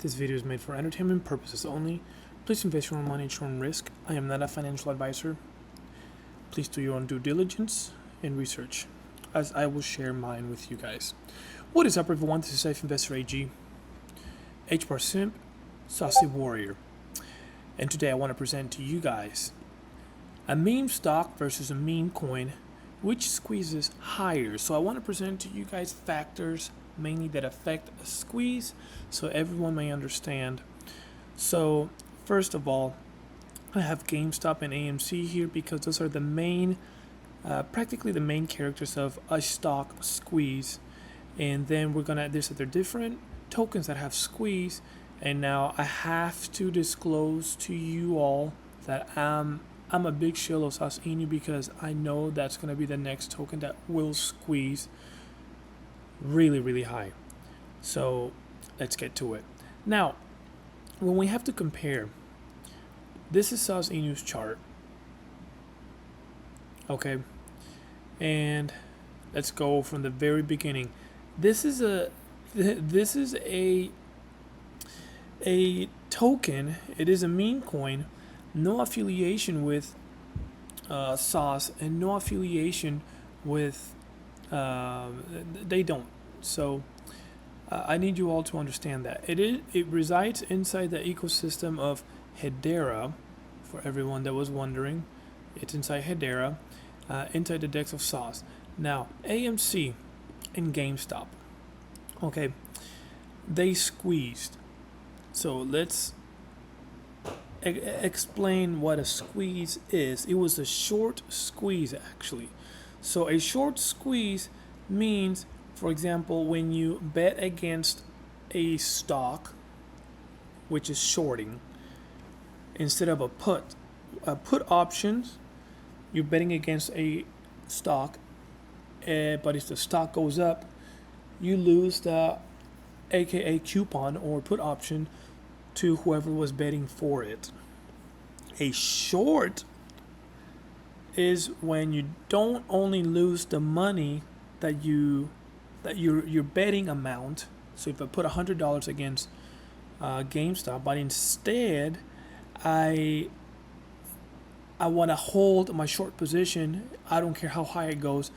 This video is made for entertainment purposes only. Please invest your own money at your own risk. I am not a financial advisor. Please do your own due diligence and research, as I will share mine with you guys. What is up, everyone? This is Safe Investor AG, H-Bar Simp, Saucy Warrior. And today I want to present to you guys a meme stock versus a meme coin, which squeezes higher. So I want to present to you guys factors mainly that affect a squeeze so everyone may understand. So first of all, I have GameStop and AMC here because those are the main, practically the main characters of a stock squeeze. And then there's other different tokens that have squeeze. And now I have to disclose to you all that I'm a big shill of Sauce Inu because I know that's going to be the next token that will squeeze really high. So let's get to it. Now, when we have to compare, this is Sauce Inu's chart. Okay. And let's go from the very beginning. This is a token. It is a meme coin, no affiliation with Sauce and no affiliation with they don't. So I need you all to understand that it resides inside the ecosystem of Hedera. For everyone that was wondering, it's inside Hedera, inside the DEX of Sauce. Now AMC and GameStop, okay, they squeezed. So let's explain what a squeeze is. It was a short squeeze, actually. So a short squeeze means, for example, when you bet against a stock, which is shorting, instead of a put options, you're betting against a stock, but if the stock goes up, you lose the aka coupon or put option to whoever was betting for it. A short is when you don't only lose the money that your betting amount. So if I put $100 against GameStop, but instead I want to hold my short position. I don't care how high it goes,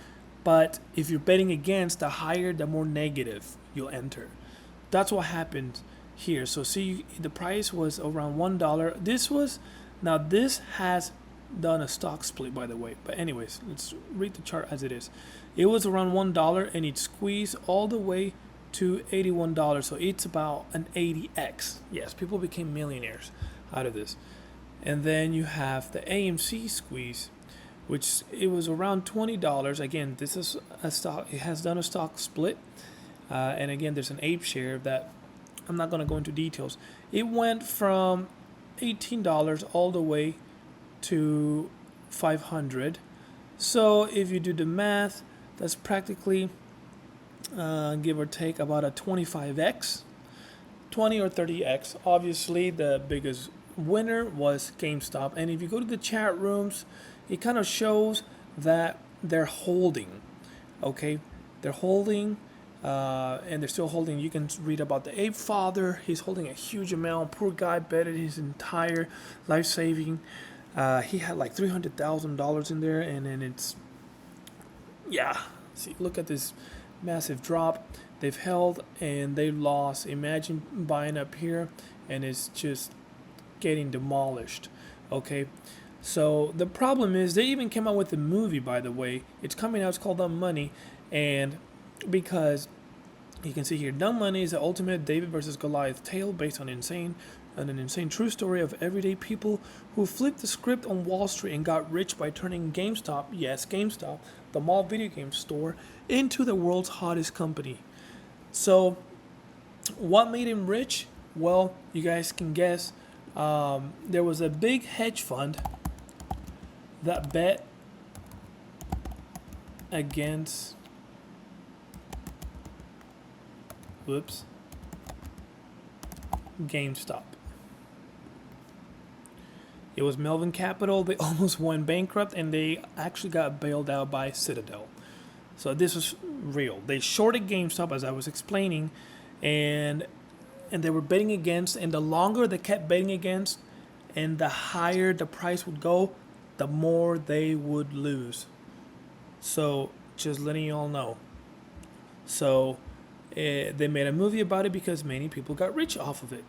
but if you're betting against, the higher, the more negative you'll enter. That's what happened here. So see, the price was around $1. This has done a stock split, by the way. But anyways, let's read the chart as it is. It was around $1 and it squeezed all the way to $81. So it's about an 80x. Yes, people became millionaires out of this. And then you have the AMC squeeze, which it was around $20. Again, this is a stock. It has done a stock split. And again, there's an ape share that I'm not going to go into details. It went from $18 all the way to $500. So if you do the math, that's practically give or take about a 25x, 20 or 30x. Obviously, the biggest winner was GameStop. And if you go to the chat rooms, it kind of shows that they're holding. Okay, they're holding. And they're still holding. You can read about the ape father. He's holding a huge amount. Poor guy betted his entire life saving. He had like $300,000 in there, and then it's, yeah. See, look at this massive drop. They've held and they lost. Imagine buying up here, and it's just getting demolished. Okay. So the problem is they even came out with a movie, by the way. It's coming out. It's called Dumb Money, and because you can see here, Dumb Money is the ultimate David versus Goliath tale based on an insane true story of everyday people who flipped the script on Wall Street and got rich by turning GameStop, yes, GameStop, the mall video game store, into the world's hottest company. So what made him rich? Well, you guys can guess. There was a big hedge fund that bet against GameStop. It was Melvin Capital. They almost went bankrupt, and they actually got bailed out by Citadel. So this was real. They shorted GameStop, as I was explaining, and and they were betting against, and the longer they kept betting against and the higher the price would go, the more they would lose. So just letting you all know. So they made a movie about it because many people got rich off of it.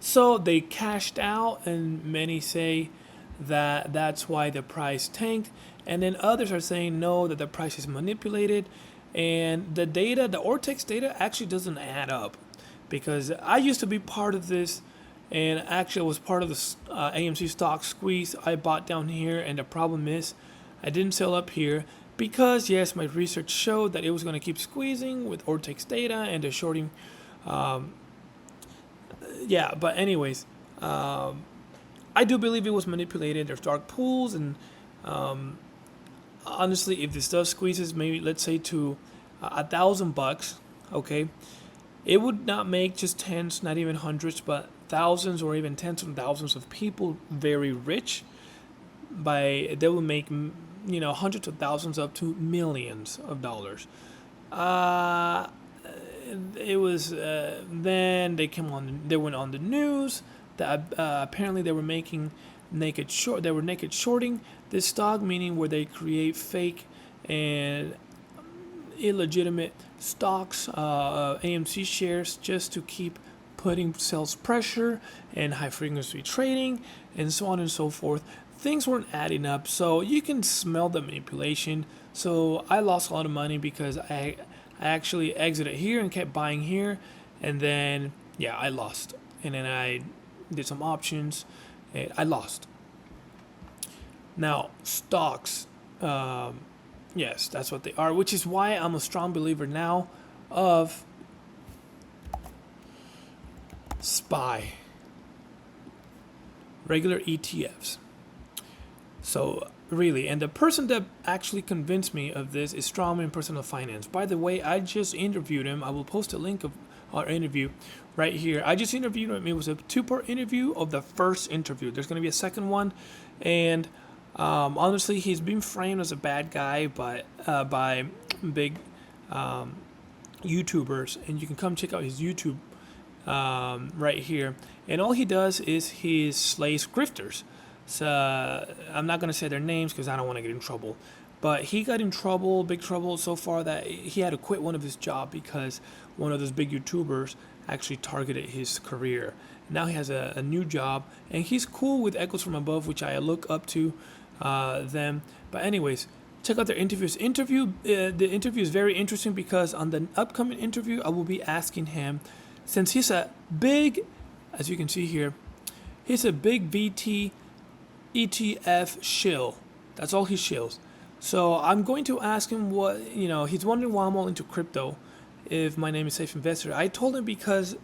So they cashed out, and many say that that's why the price tanked, and then others are saying no, that the price is manipulated, and the data, the Ortex data, actually doesn't add up, because I used to be part of this, and actually I was part of the AMC stock squeeze. I bought down here, and the problem is I didn't sell up here because, yes, my research showed that it was going to keep squeezing with Ortex data and the shorting. Yeah, but anyways, I do believe it was manipulated. There's dark pools, and honestly, if this does squeezes, maybe let's say to $1,000, okay, it would not make just tens, not even hundreds, but thousands or even tens of thousands of people very rich. They will make, hundreds of thousands up to millions of dollars. It was then they went on the news that apparently they were making naked shorting this stock, meaning where they create fake and illegitimate stocks, AMC shares, just to keep putting sales pressure and high frequency trading and so on and so forth. Things weren't adding up, so you can smell the manipulation. So I lost a lot of money because I actually exited here and kept buying here, and then I lost, and then I did some options and I lost. Now stocks, yes, that's what they are, which is why I'm a strong believer now of SPY, regular ETFs. So really, and the person that actually convinced me of this is Strongman Personal Finance. By the way, I just interviewed him. I will post a link of our interview right here. I just interviewed him. It was a 2-part interview of the first interview. There's going to be a second one, and honestly, he's been framed as a bad guy by big YouTubers, and you can come check out his YouTube right here. And all he does is he slays grifters. So I'm not going to say their names because I don't want to get in trouble. But he got in trouble, big trouble so far, that he had to quit one of his jobs because one of those big YouTubers actually targeted his career. Now he has a new job, and he's cool with Echoes from Above, which I look up to them. But anyways, check out their interviews. The interview is very interesting because on the upcoming interview, I will be asking him, since he's a big, as you can see here, he's a big VT ETF shill. That's all he shills. So I'm going to ask him what, he's wondering why I'm all into crypto, if my name is Safe Investor. I told him because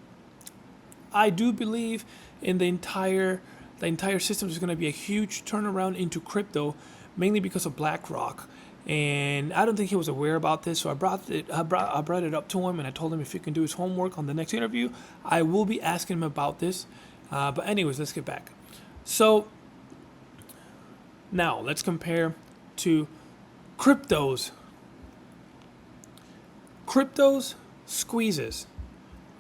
I do believe in the entire system is going to be a huge turnaround into crypto, mainly because of BlackRock. And I don't think he was aware about this, so I brought it up to him, and I told him if he can do his homework on the next interview, I will be asking him about this. But anyways, let's get back. So now let's compare to cryptos. Cryptos squeezes.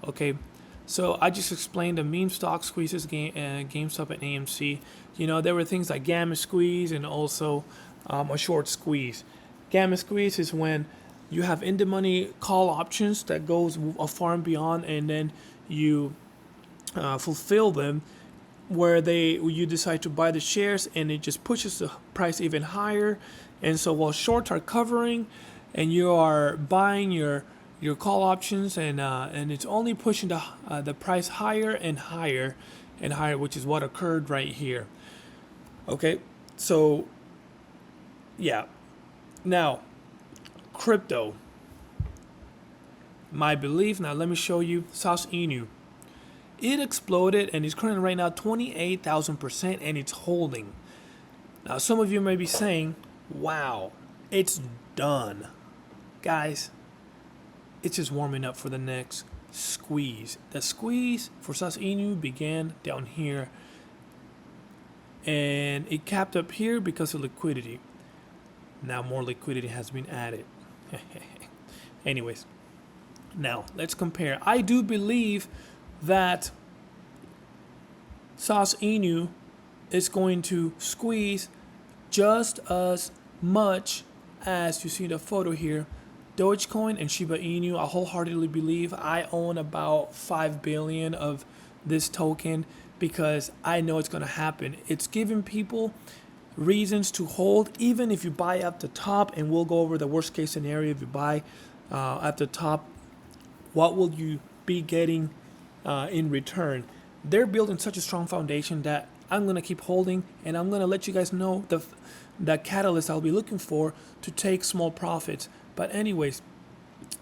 Okay, so I just explained the meme stock squeezes, GameStop and AMC. There were things like gammasqueeze and also a short squeeze. Gammasqueeze is when you have in the money call options that goes far and beyond, and then you fulfill them, where you decide to buy the shares, and it just pushes the price even higher. And so while shorts are covering, and you are buying your call options, and it's only pushing the price higher and higher and higher, which is what occurred right here. Okay, so yeah. Now, crypto. My belief. Now let me show you Sauce Inu. It exploded and is currently right now 28,000%, and it's holding. Now some of you may be saying, wow, it's done. Guys, it's just warming up for the next squeeze. The squeeze for Sauce Inu began down here, and it capped up here because of liquidity. Now more liquidity has been added. Anyways, Now, let's compare. I do believe that Sauce Inu is going to squeeze just as much as you see the photo here. Dogecoin and Shiba Inu, I wholeheartedly believe. I own about 5 billion of this token because I know it's going to happen. It's giving people reasons to hold, even if you buy at the top, and we'll go over the worst case scenario. If you buy at the top, what will you be getting in return? They're building such a strong foundation that I'm going to keep holding, and I'm going to let you guys know the catalyst I'll be looking for to take small profits. But anyways,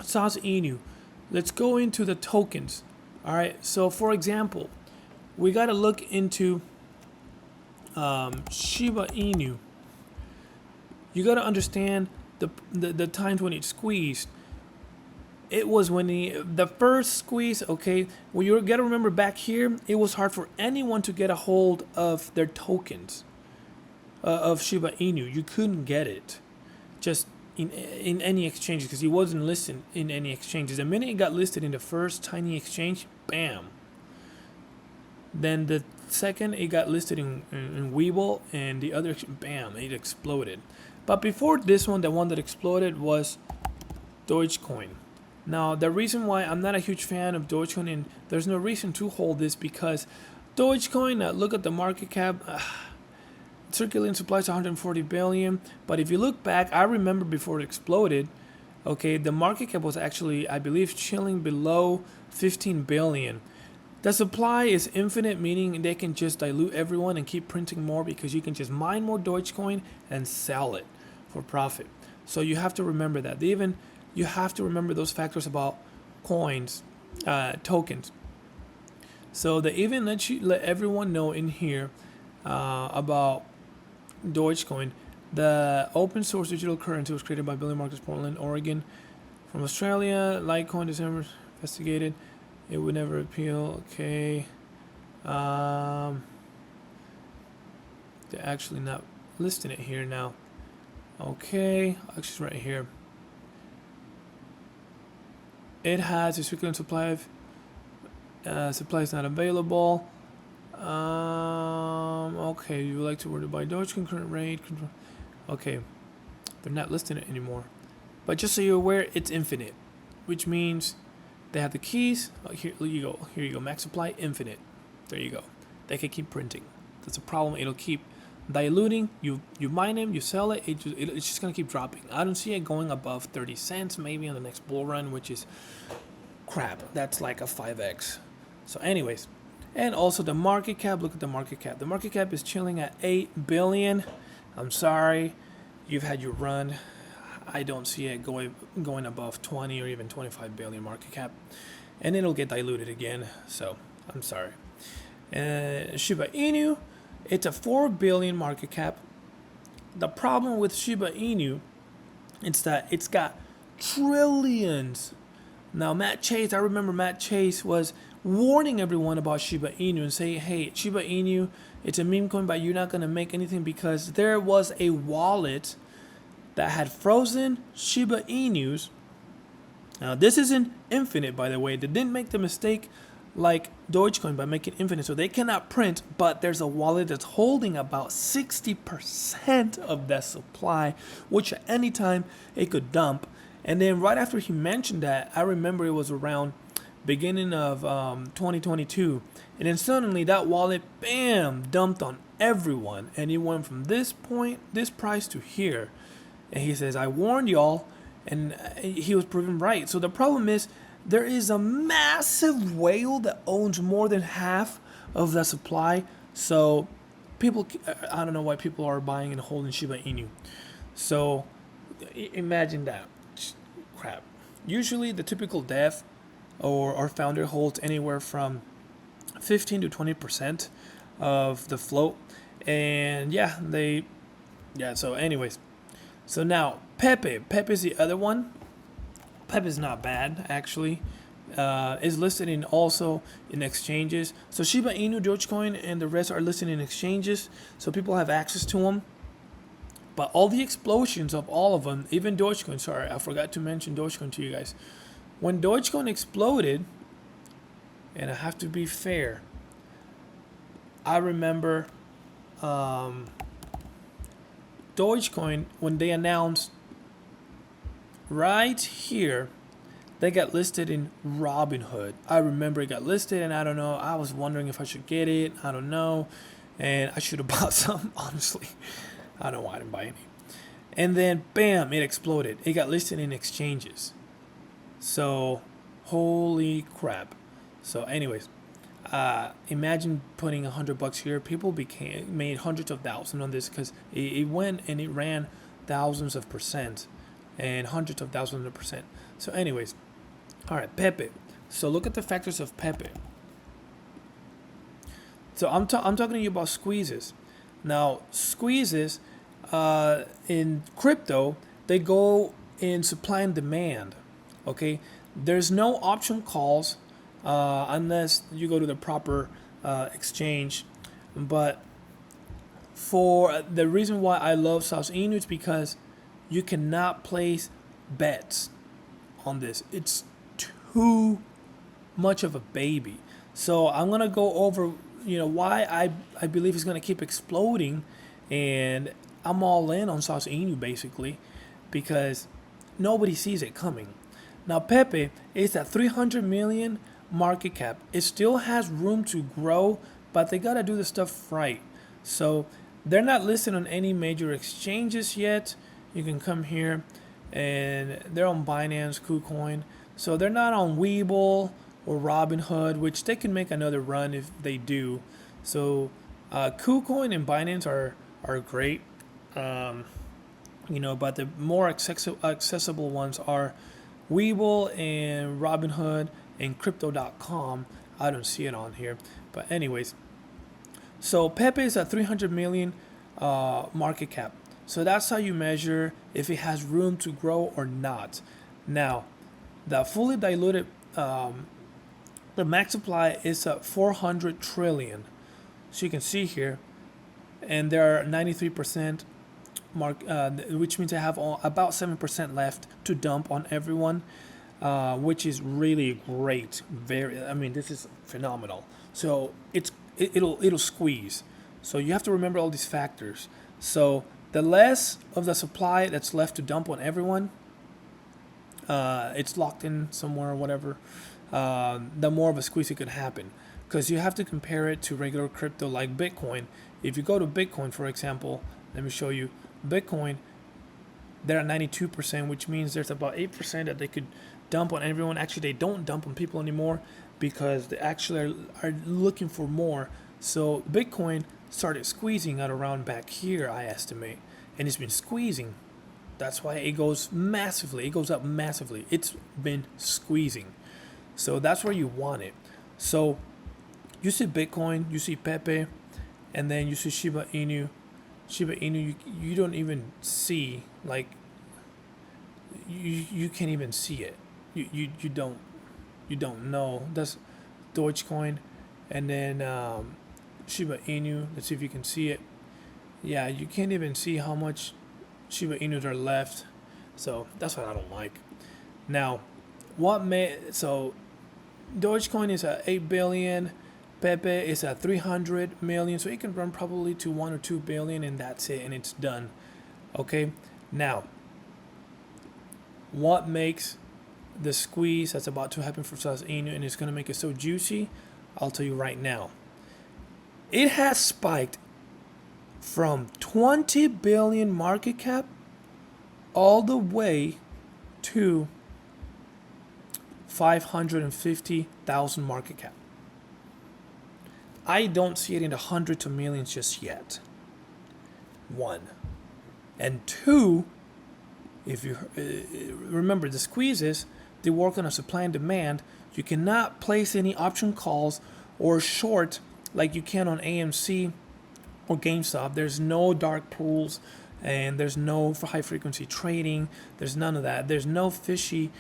Sauce Inu, let's go into the tokens. All right, so for example, we got to look into Shiba Inu. You got to understand the times when it squeezed. It was when the first squeeze, okay, well, you got to remember back here, it was hard for anyone to get a hold of their tokens of Shiba Inu. You couldn't get it just in any exchange because it wasn't listed in any exchanges. The minute it got listed in the first tiny exchange, bam. Then the second it got listed in Webull, and the other, bam, it exploded. But before this one, the one that exploded was Dogecoin. Now, the reason why I'm not a huge fan of Dogecoin, and there's no reason to hold this, because Dogecoin, look at the market cap, circulating supply is 140 billion. But if you look back, I remember before it exploded, okay, the market cap was actually, I believe, chilling below 15 billion. The supply is infinite, meaning they can just dilute everyone and keep printing more because you can just mine more Dogecoin and sell it for profit. So you have to remember that. You have to remember those factors about coins, tokens. So they even let everyone know in here about Dogecoin. The open source digital currency was created by Billion Markets, Portland, Oregon. From Australia, Litecoin, December, investigated. It would never appeal. Okay. They're actually not listing it here now. Okay. Actually, it's right here. It has a circulating supply of supply is not available. Okay, you would like to order to buy Dogecoin current rate. Okay, they're not listing it anymore. But just so you're aware, it's infinite, which means they have the keys. Oh, here you go. Here you go. Max supply infinite. There you go. They can keep printing. That's a problem. It'll keep diluting. You mine them, you sell it. It's just gonna keep dropping. I don't see it going above 30 cents maybe on the next bull run, which is crap. That's like a 5x. So anyways, and also the market cap. Look at the market cap. The market cap is chilling at 8 billion. I'm sorry, you've had your run. I don't see it going above 20 or even 25 billion market cap, and it'll get diluted again. So I'm sorry. Shiba Inu, it's a 4 billion market cap. The problem with Shiba Inu, it's that it's got trillions. Now Matt Chase, I remember Matt Chase was warning everyone about Shiba Inu and saying, hey, Shiba Inu, it's a meme coin, but you're not going to make anything, because there was a wallet that had frozen Shiba Inus. Now this isn't infinite, by the way. They didn't make the mistake like Dogecoin by making infinite, so they cannot print, but there's a wallet that's holding about 60% of that supply, which at any time it could dump. And then right after he mentioned that, I remember it was around beginning of 2022, and then suddenly that wallet, bam, dumped on everyone, and it went from this point, this price, to here. And he says, I warned y'all, and he was proven right. So the problem is, there is a massive whale that owns more than half of the supply. So people, I don't know why people are buying and holding Shiba Inu. So imagine that. Crap. Usually the typical dev or founder holds anywhere from 15 to 20% of the float. And so anyways. So now Pepe is the other one. Pepe is not bad, actually. Is listed in also in exchanges. So Shiba Inu, Dogecoin, and the rest are listed in exchanges, so people have access to them. But all the explosions of all of them, even Dogecoin, sorry, I forgot to mention Dogecoin to you guys. When Dogecoin exploded, and I have to be fair, I remember Dogecoin, when they announced right here, they got listed in Robinhood. I remember it got listed, and I don't know. I was wondering if I should get it. I don't know. And I should have bought some, honestly. I don't know why I didn't buy any. And then, bam, it exploded. It got listed in exchanges. So, holy crap. So, anyways, imagine putting $100 here. People made hundreds of thousands on this because it went and it ran thousands of percent and hundreds of thousands of percent. So, anyways, all right, Pepe. So, look at the factors of Pepe. So, I'm talking to you about squeezes. Now, squeezes in crypto, they go in supply and demand. Okay, there's no option calls unless you go to the proper exchange. But for the reason why I love Sauce Inu is because you cannot place bets on this. It's too much of a baby. So I'm gonna go over, why I believe it's gonna keep exploding, and I'm all in on Sauce Inu basically because nobody sees it coming. Now Pepe is at 300 million market cap. It still has room to grow, but they gotta do the stuff right. So they're not listed on any major exchanges yet. You can come here, and they're on Binance, KuCoin. So they're not on Webull or Robinhood, which they can make another run if they do. So KuCoin and Binance are great, but the more accessible ones are Webull and Robinhood and Crypto.com. I don't see it on here, but anyways. So Pepe is at 300 million market cap. So that's how you measure if it has room to grow or not. Now, the fully diluted, the max supply is at 400 trillion. So you can see here, and there are 93% mark, which means I have about 7% left to dump on everyone, which is really great. This is phenomenal. So it'll squeeze. So you have to remember all these factors. So the less of the supply that's left to dump on everyone, it's locked in somewhere or whatever, the more of a squeeze it could happen. Because you have to compare it to regular crypto like Bitcoin. If you go to Bitcoin, for example, let me show you. Bitcoin, they're at 92%, which means there's about 8% that they could dump on everyone. Actually, they don't dump on people anymore because they actually are looking for more. So Bitcoin started squeezing at around back here, I estimate, and it's been squeezing. That's why it goes massively. It goes up massively. It's been squeezing. So that's where you want it. So you see Bitcoin, you see Pepe, and then you see Shiba Inu. Shiba Inu, you don't even see, like, you can't even see it. You don't know. That's Dogecoin, and then Shiba Inu. Let's see if you can see it. Yeah, you can't even see how much Shiba Inus are left. So that's what I don't like. Now, so Dogecoin is at 8 billion. Pepe is at 300 million. So it can run probably to 1 or 2 billion, and that's it, and it's done. Okay. Now, what makes the squeeze that's about to happen for Sauceinu and it's going to make it so juicy? I'll tell you right now. It has spiked from 20 billion market cap all the way to 550,000 market cap. I don't see it in the hundreds of millions just yet. One. And two, if you remember the squeezes, they work on a supply and demand. You cannot place any option calls or short like you can on AMC or GameStop. There's no dark pools, and there's no high frequency trading. There's none of that. There's no fishy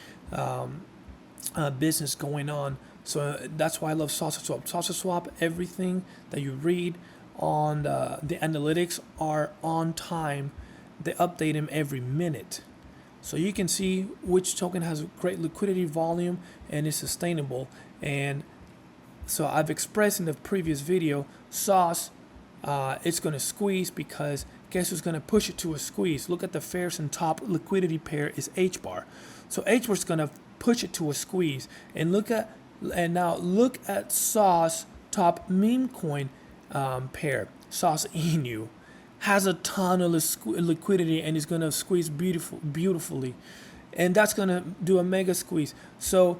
business going on. So that's why I love Saucerswap. Saucerswap, everything that you read on the analytics are on time. They update them every minute. So you can see which token has great liquidity volume and is sustainable. And so I've expressed in the previous video, Sauce, it's going to squeeze because guess who's going to push it to a squeeze? Look at the fairest and top liquidity pair is H bar. So H bar is going to push it to a squeeze. And now look at Sauce top meme coin pair, Sauce Inu, has a ton of liquidity and is going to squeeze beautifully, and that's going to do a mega squeeze. So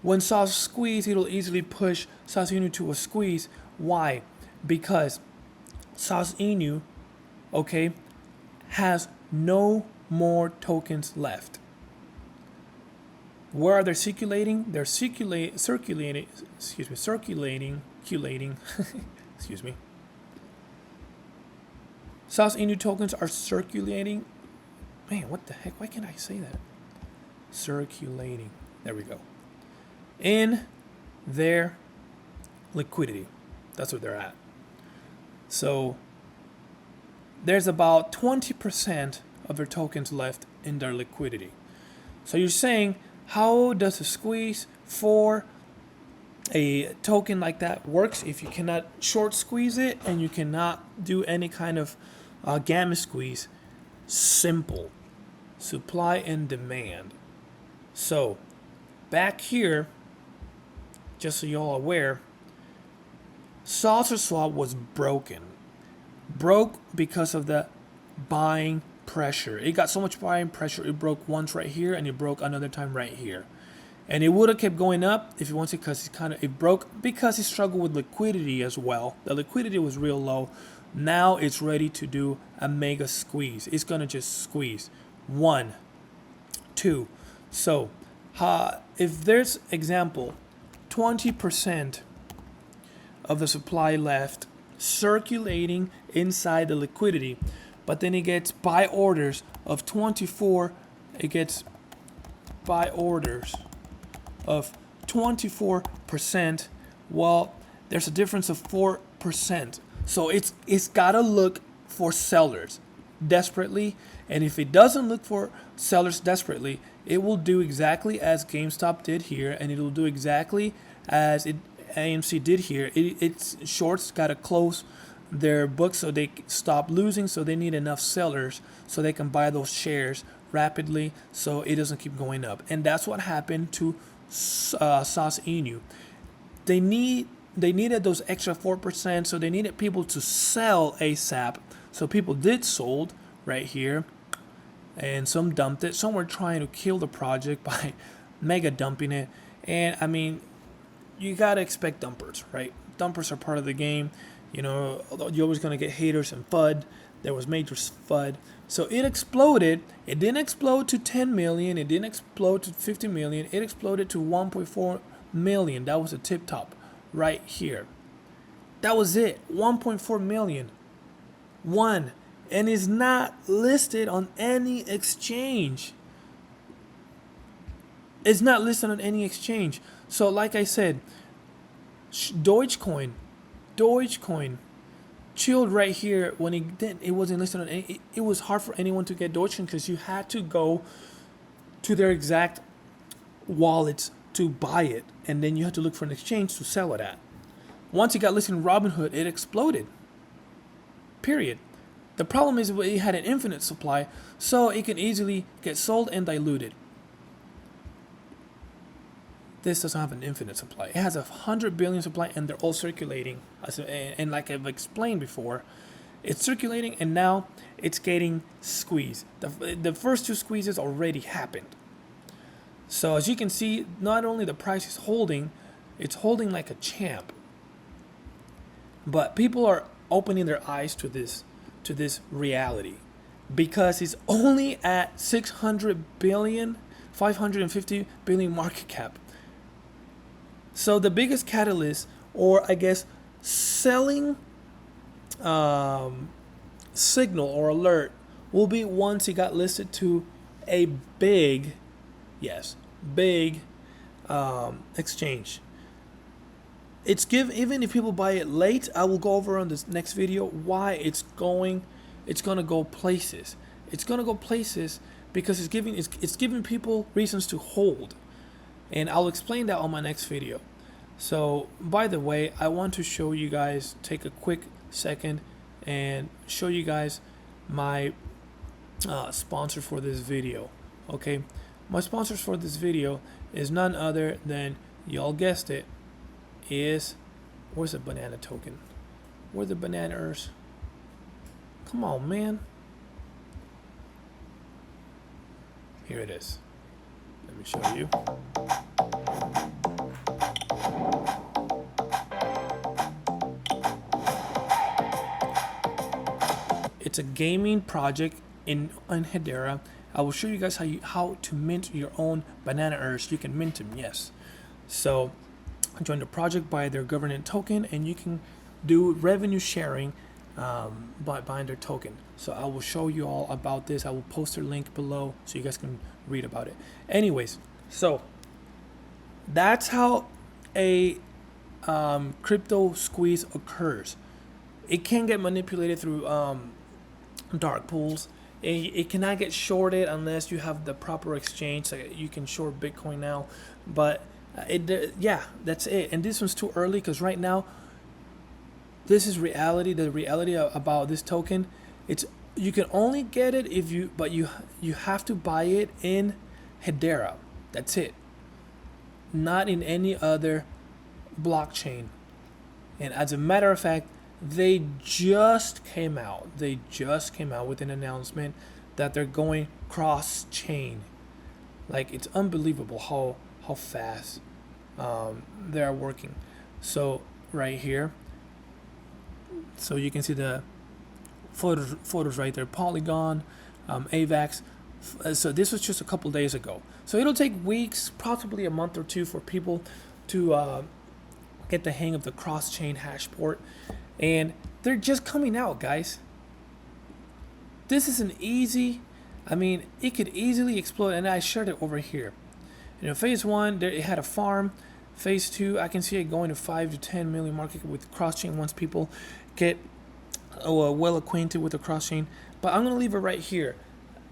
when Sauce squeeze, it'll easily push Sauceinu to a squeeze. Why? Because Sauceinu, okay, has no more tokens left. Where are they circulating? They're circulating. Excuse me. Sauceinu tokens are circulating. Man, what the heck? Why can't I say that? Circulating. There we go. In their liquidity. That's what they're at. So there's about 20% of their tokens left in their liquidity. So you're saying, how does a squeeze for a token like that works if you cannot short squeeze it and you cannot do any kind of gamma squeeze? Simple. Supply and demand. So back here, just so y'all aware, Saucerswap was broke because of the buying pressure. It got so much buying pressure, it broke once right here and it broke another time right here. And it would have kept going up if you want to, because it broke because it struggled with liquidity as well. The liquidity was real low. Now it's ready to do a mega squeeze. It's gonna just squeeze. 1, 2. So if there's example 20% of the supply left circulating inside the liquidity, but then it gets buy orders of 24, it gets buy orders of 24%, well, there's a difference of 4%. So it's gotta look for sellers desperately, and if it doesn't look for sellers desperately, it will do exactly as GameStop did here, and it will do exactly as AMC did here. It's shorts gotta close their books so they stop losing, so they need enough sellers so they can buy those shares rapidly so it doesn't keep going up. And that's what happened to Sauce Inu. They needed those extra 4%, so they needed people to sell ASAP. So people did sold right here, and some dumped it. Some were trying to kill the project by mega dumping it. And I mean, you gotta expect dumpers, right? Dumpers are part of the game. You know, you're always gonna get haters and FUD. There was major FUD. So it exploded. It didn't explode to 10 million. It didn't explode to 50 million. It exploded to 1.4 million. That was a tip top right here. That was it. 1.4 million. One. And is not listed on any exchange. It's not listed on any exchange. So like I said, Dogecoin chilled right here when it wasn't listed on any. It was hard for anyone to get Dogecoin because you had to go to their exact wallets to buy it, and then you had to look for an exchange to sell it at. Once it got listed in Robinhood, it exploded. Period. The problem is it had an infinite supply, so it can easily get sold and diluted. This doesn't have an infinite supply. It has 100 billion supply, and they're all circulating. And like I've explained before, it's circulating, and now it's getting squeezed. The first two squeezes already happened. So as you can see, not only the price is holding, it's holding like a champ. But people are opening their eyes to this reality, because it's only at 600 billion, 550 billion market cap. So the biggest catalyst, or I guess selling signal or alert, will be once it got listed to a big exchange. Even if people buy it late, I will go over on this next video why it's gonna go places. It's gonna go places because it's giving people reasons to hold, and I'll explain that on my next video. So by the way, I want to show you guys, take a quick second and show you guys my sponsor for this video. Okay, my sponsors for this video is none other than, y'all guessed it, is, where's the banana token? Where the bananas? Come on, man. Here it is. Let me show you. It's a gaming project in Hedera. I will show you guys how to mint your own banana earths. You can mint them, yes. So join the project, buy their governance token, and you can do revenue sharing by buying their token. So I will show you all about this. I will post their link below so you guys can read about it. Anyways, so that's how a crypto squeeze occurs. It can get manipulated through dark pools. It cannot get shorted unless you have the proper exchange. So you can short Bitcoin now, but yeah, that's it. And this one's too early because right now, this is reality. The reality about this token, you can only get it if you have to buy it in Hedera. That's it. Not in any other blockchain. And as a matter of fact, they just came out with an announcement that they're going cross-chain. Like, it's unbelievable how fast they are working. So right here, so you can see the photos right there, Polygon, AVAX. So this was just a couple days ago. So it'll take weeks, possibly a month or two, for people to get the hang of the cross-chain hash port. And they're just coming out, guys. This is an easy, I mean, it could easily explode. And I shared it over here. You know, phase 1, it had a farm. Phase 2, I can see it going to 5 to 10 million market with cross-chain once people get well acquainted with the cross-chain. But I'm going to leave it right here.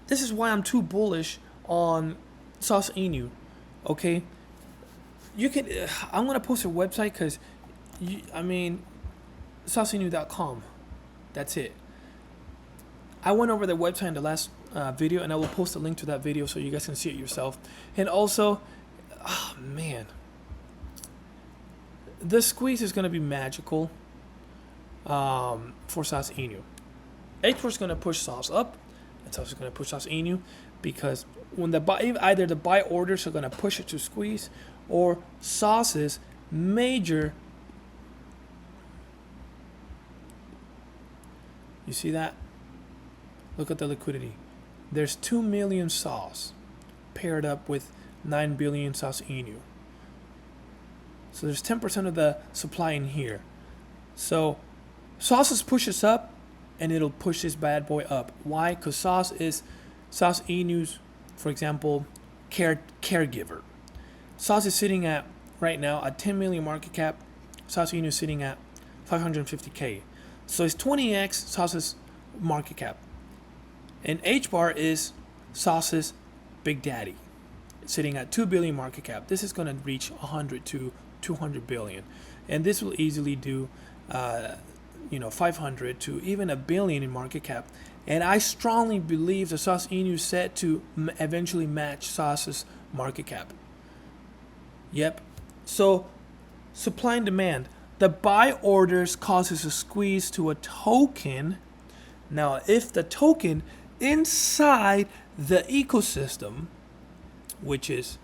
This is why I'm too bullish on Sauceinu. Okay, you can. I'm going to post a website because, I mean, Sauceinu.com. That's it. I went over the website in the last video, and I will post a link to that video so you guys can see it yourself. And also, oh man, the squeeze is going to be magical for Sauceinu. H4 is going to push Sauce up. It's also going to push Sauceinu because when either the buy orders are going to push it to squeeze, or Sauce's major. You see that? Look at the liquidity. There's 2 million Sauce paired up with 9 billion Sauceinu. So there's 10% of the supply in here. So Sauce's pushes up, and it'll push this bad boy up. Why? Because Sauce is Sauceinu's, for example, caregiver. Sauce is sitting at right now at 10 million market cap. Sauceinu is sitting at 550K. So it's 20x Sauce's market cap. And H bar is Sauce's big daddy, sitting at 2 billion market cap. This is going to reach 100 to 200 billion, and this will easily do 500 to even a billion in market cap. And I strongly believe the Sauceinu is set to eventually match Sauce's market cap. Yep. So supply and demand. The buy orders causes a squeeze to a token. Now, if the token inside the ecosystem, which is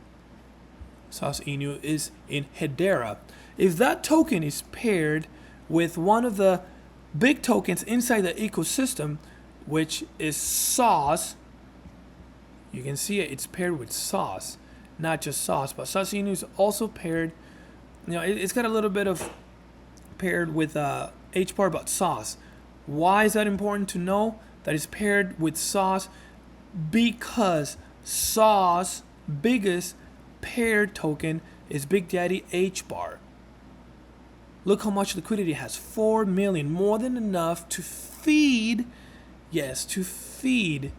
Sauceinu, is in Hedera, if that token is paired with one of the big tokens inside the ecosystem, which is Sauce, you can see it's paired with Sauce, not just Sauce, but Sauceinu is also paired. It's got a little bit of paired with H bar, but Sauce. Why is that important to know that it's paired with Sauce? Because Sauce biggest paired token is Big Daddy H bar. Look how much liquidity it has. 4 million, more than enough to feed, yes, to feed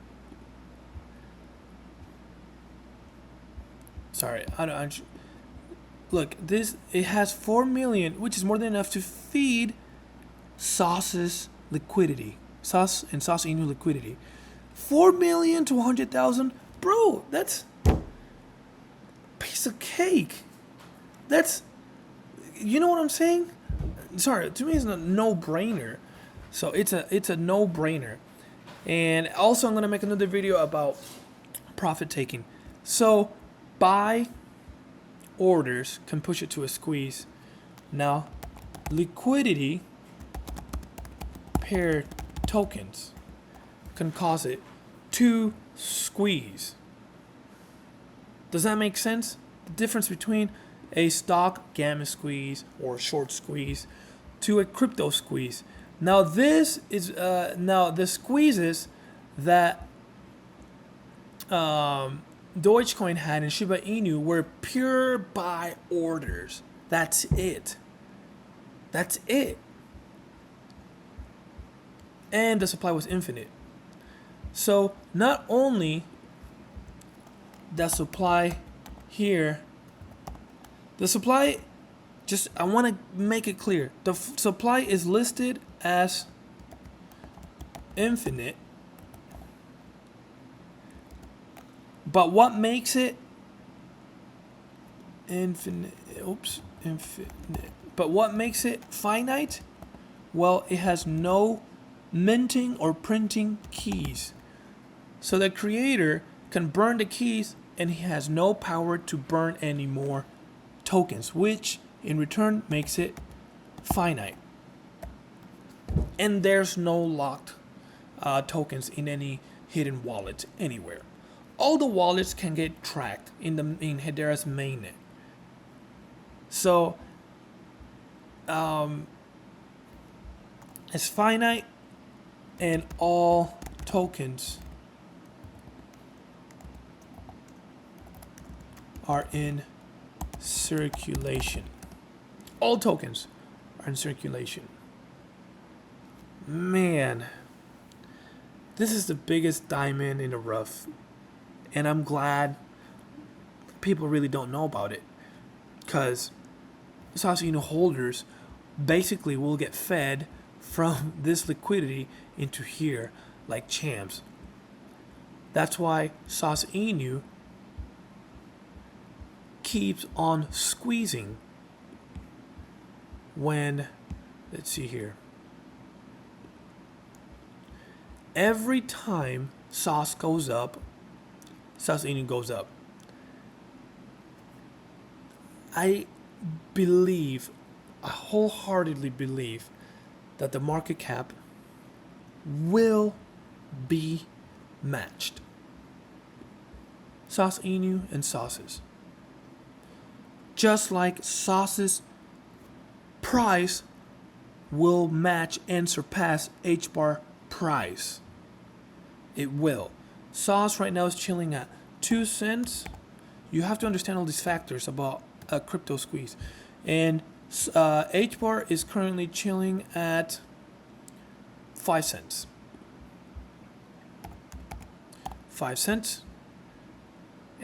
sorry, look, this, it has 4 million, which is more than enough to feed Sauce's liquidity. Sauce and Sauceinu liquidity. 4 million to 100,000, bro. That's a piece of cake. That's, you know what I'm saying? Sorry, to me it's a no-brainer. So it's a no-brainer. And also I'm gonna make another video about profit taking. So buy orders can push it to a squeeze. Now liquidity pair tokens can cause it to squeeze. Does that make sense? The difference between a stock gamma squeeze or short squeeze to a crypto squeeze. Now this is now the squeezes that Dogecoin had and Shiba Inu were pure buy orders. That's it. That's it. And the supply was infinite. So not only the supply here, the supply, just I want to make it clear, the supply is listed as infinite, but what makes it infinite, but what makes it finite? Well, it has no minting or printing keys. So the creator can burn the keys and he has no power to burn any more tokens, which in return makes it finite. And there's no locked tokens in any hidden wallet anywhere. All the wallets can get tracked in Hedera's mainnet. So it's finite, and all tokens are in circulation. All tokens are in circulation. Man, this is the biggest diamond in the rough, and I'm glad people really don't know about it, because Sauceinu holders basically will get fed from this liquidity into here like champs. That's why Sauceinu keeps on squeezing when, let's see here, every time Sauce goes up, Sauceinu goes up. I wholeheartedly believe that the market cap will be matched. Sauceinu and Sauce's. Just like Sauce's price will match and surpass H-bar price. It will. Sauce right now is chilling at 2 cents. You have to understand all these factors about a crypto squeeze. And H-bar is currently chilling at 5 cents. 5 cents.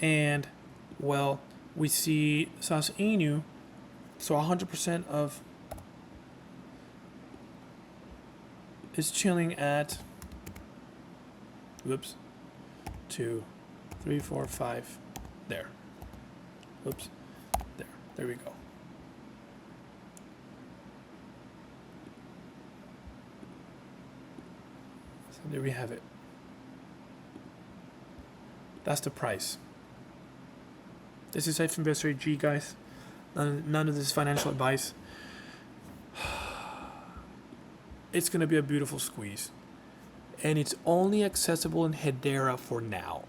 And, well, we see Sauceinu, so 100% of is chilling at, whoops, 2, 3, 4, 5, there. Whoops, there we go. So there we have it. That's the price. This is Safe Investor G, guys. None of this is financial advice. It's going to be a beautiful squeeze. And it's only accessible in Hedera for now.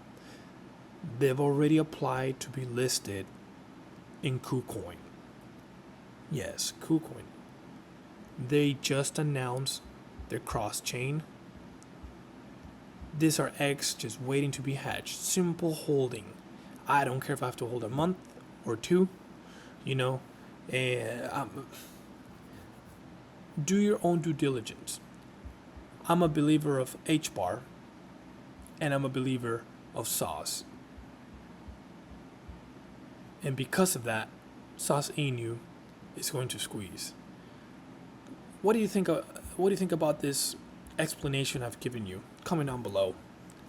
They've already applied to be listed in KuCoin. Yes, KuCoin. They just announced their cross-chain. These are eggs just waiting to be hatched. Simple holding. I don't care if I have to hold a month or two, you know. Do your own due diligence. I'm a believer of H-bar, and I'm a believer of Sauce. And because of that, Sauce Inu is going to squeeze. What do you think? What do you think about this explanation I've given you? Comment down below.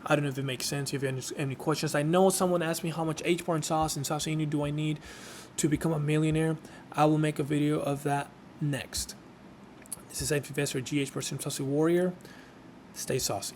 I don't know if it makes sense. If you have any questions, I know someone asked me how much H-bar sauce and Sauce Inu do I need to become a millionaire. I will make a video of that next. This is Investor GH% Saucy Warrior. Stay saucy.